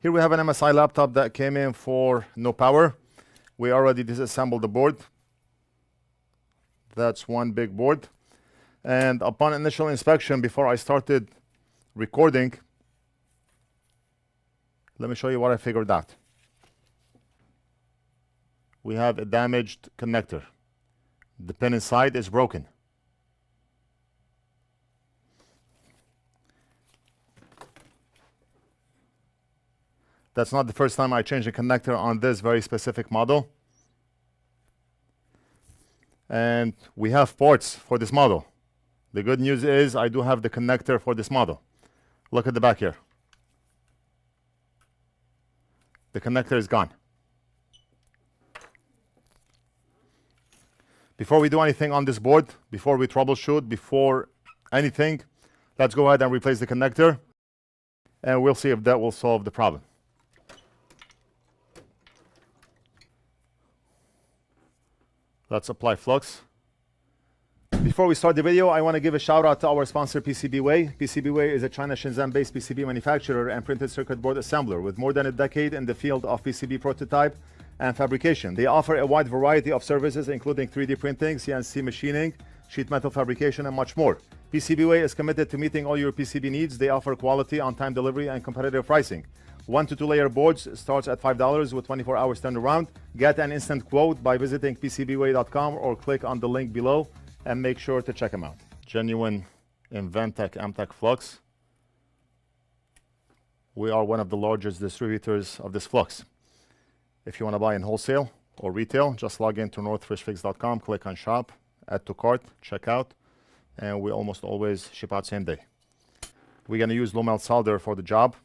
Here we have an MSI laptop that came in for no power. We already disassembled the board. That's one big board. And upon initial inspection, before I started recording, let me show you what I figured out. We have a damaged connector. The pin inside is broken. That's not the first time I changed a connector on this very specific model. And we have ports for this model. The good news is I do have the connector for this model. Look at the back here. The connector is gone. Before we do anything on this board, before we troubleshoot, before anything, let's go ahead and replace the connector, and we'll see if that will solve the problem. Let's apply Flux. Before we start the video, I want to give a shout out to our sponsor, PCBWay. PCBWay is a China Shenzhen-based PCB manufacturer and printed circuit board assembler with more than a decade in the field of PCB prototype and fabrication. They offer a wide variety of services, including 3D printing, CNC machining, sheet metal fabrication, and much more. PCBWay is committed to meeting all your PCB needs. They offer quality, on-time delivery, and competitive pricing. 1 to 2 layer boards starts at $5 with 24 hours turnaround. Get an instant quote by visiting PCBWay.com or click on the link below and make sure to check them out. Genuine Inventec Amtech Flux. We are one of the largest distributors of this flux. If you want to buy in wholesale or retail, just log into NorthridgeFix.com, click on shop, add to cart, check out, and we almost always ship out same day. We're going to use low melt solder for the job.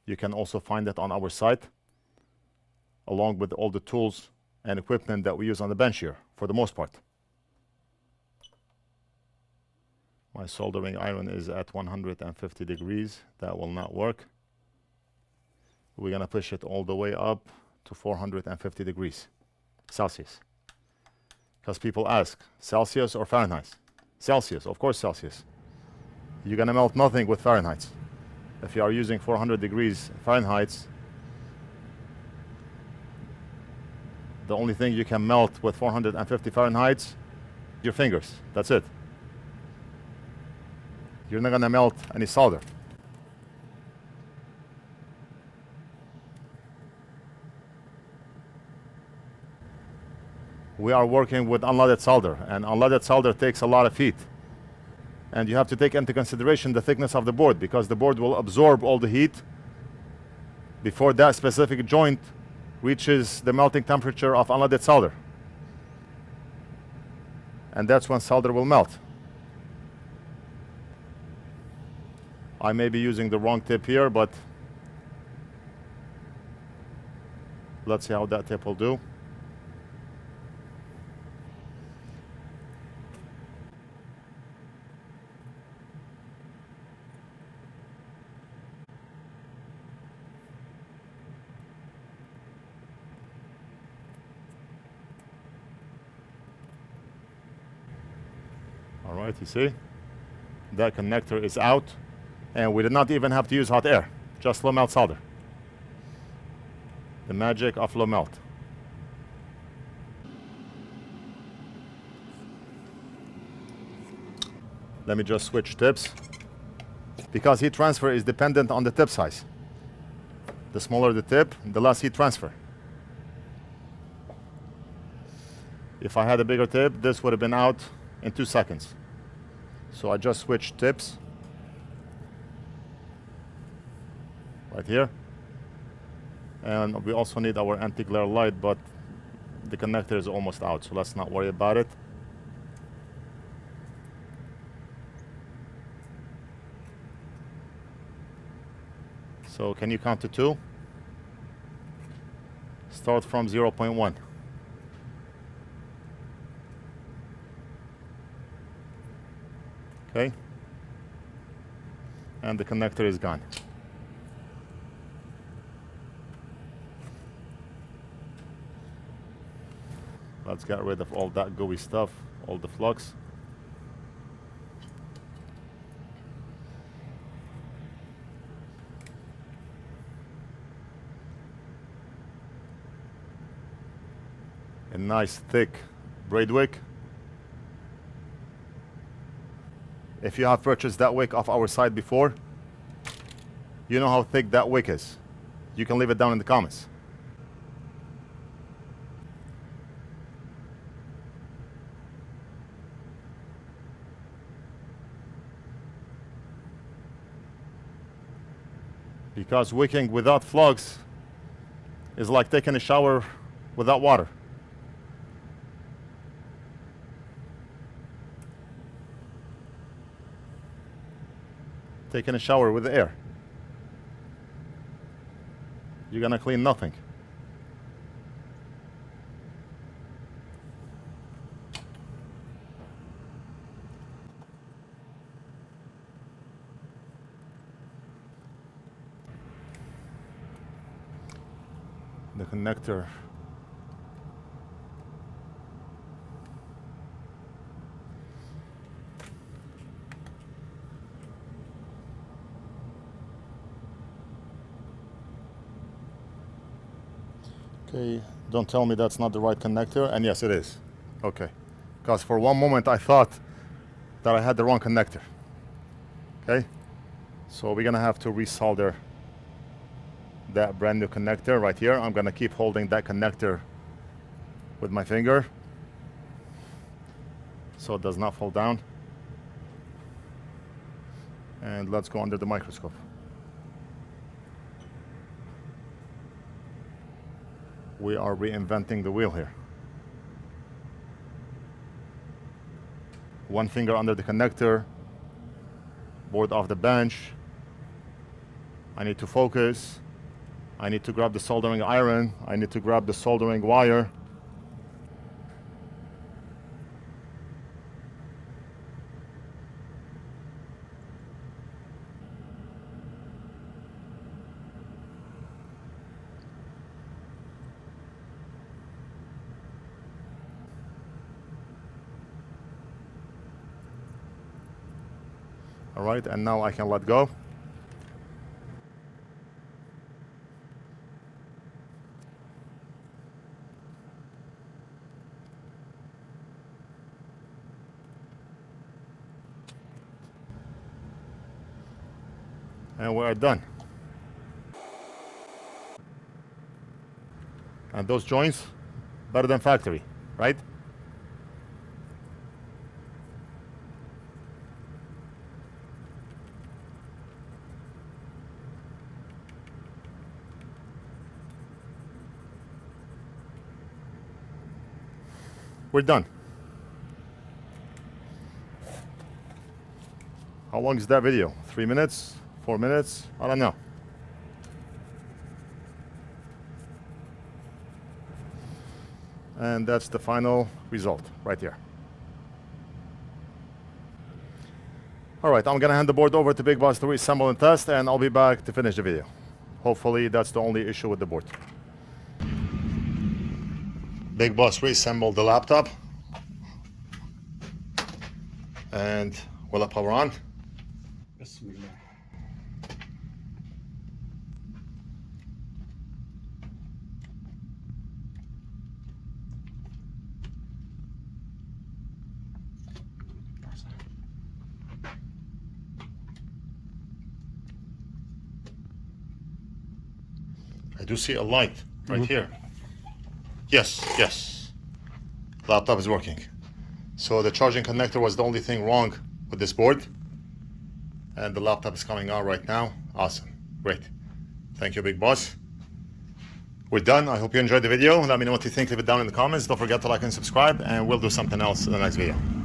You can also find it on our site, along with all the tools and equipment that we use on the bench here, for the most part. My soldering iron is at 150 degrees. That will not work. We're going to push it all the way up to 450 degrees Celsius. Because people ask, Celsius or Fahrenheit? Celsius, of course Celsius. You're going to melt nothing with Fahrenheit. If you are using 400 degrees Fahrenheit, the only thing you can melt with 450 Fahrenheit, your fingers. That's it. You're not going to melt any solder. We are working with unleaded solder, and unleaded solder takes a lot of heat. And you have to take into consideration the thickness of the board, because the board will absorb all the heat before that specific joint reaches the melting temperature of unleaded solder. And that's when solder will melt. I may be using the wrong tip here, but let's see how that tip will do. All right, you see, that connector is out, and we did not even have to use hot air, just low melt solder. The magic of low melt. Let me just switch tips, because heat transfer is dependent on the tip size. The smaller the tip, the less heat transfer. If I had a bigger tip, this would have been out in 2 seconds. So I just switched tips right here. And we also need our anti-glare light, but the connector is almost out, so let's not worry about it. So can you count to 2? Start from 0.1. Okay, and the connector is gone. Let's get rid of all that gooey stuff, all the flux. a nice thick braid wick. If you have purchased that wick off our site before, you know how thick that wick is. You can leave it down in the comments. Because wicking without flux is like taking a shower without water. Taking a shower with air. You're gonna clean nothing. The connector. Okay, don't tell me that's not the right connector. And yes, it is. Okay, because for one moment I thought that I had the wrong connector. Okay, so we're gonna have to resolder that brand new connector right here. I'm gonna keep holding that connector with my finger so it does not fall down. And let's go under the microscope. We are reinventing the wheel here. One finger under the connector, board off the bench. I need to focus. I need to grab the soldering iron. I need to grab the soldering wire. All right, and now I can let go. And we are done. And those joints, better than factory, right? We're done. How long is that video? 3 minutes? 4 minutes? I don't know. And that's the final result right here. All right, I'm gonna hand the board over to Big Boss to reassemble and test, and I'll be back to finish the video. Hopefully that's the only issue with the board. Big Boss reassembled the laptop. And will it power on? I do see a light right here. Yes, yes. Laptop is working. So the charging connector was the only thing wrong with this board. And the laptop is coming on right now. Awesome. Great. Thank you, Big Boss. We're done. I hope you enjoyed the video. Let me know what you think. Leave it down in the comments. Don't forget to like and subscribe, and we'll do something else in the next video.